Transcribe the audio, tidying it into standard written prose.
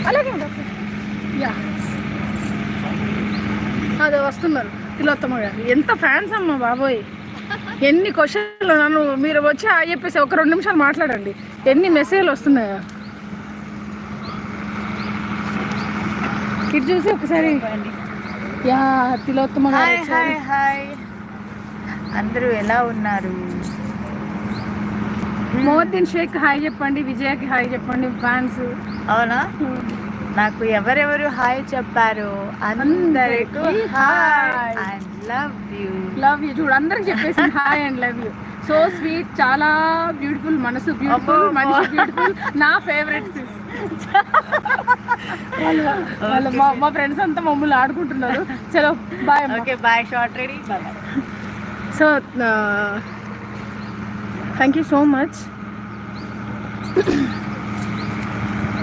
అలాగే యా అదే వస్తున్నారు తిలోత్తమ గారు. ఎంత ఫ్యాన్స్ అమ్మ బాబోయ్, ఎన్ని క్వశ్చన్లు. నన్ను మీరు వచ్చి చెప్పేసి ఒక 2 నిమిషాలు మాట్లాడండి, ఎన్ని మెసేజ్లు వస్తున్నాయో. ఇటు చూసి ఒకసారి యా తిలోత్తమ గారు. హాయ్ హాయ్, అందరూ ఎలా ఉన్నారు? మోహద్దీన్ షేక్ హాయ్ చెప్పండి, విజయకి హాయ్ చెప్పండి ఫ్యాన్స్. అవునా, నాకు ఎవరెవరు హాయ్ చెప్పారు అందరికీ హాయ్ అండ్ లవ్ యూ. చూడు అందరికి చెప్పేసి hi and love you. So sweet, చాలా బ్యూటిఫుల్, మనసు బ్యూటిఫుల్, మనిషి బ్యూటిఫుల్, నా ఫేవరెట్ సిస్. మా ఫ్రెండ్స్ అంతా మమ్మల్ని ఆడుకుంటున్నారు. చలో bye. Okay bye, short ready, bye. So thank you so much.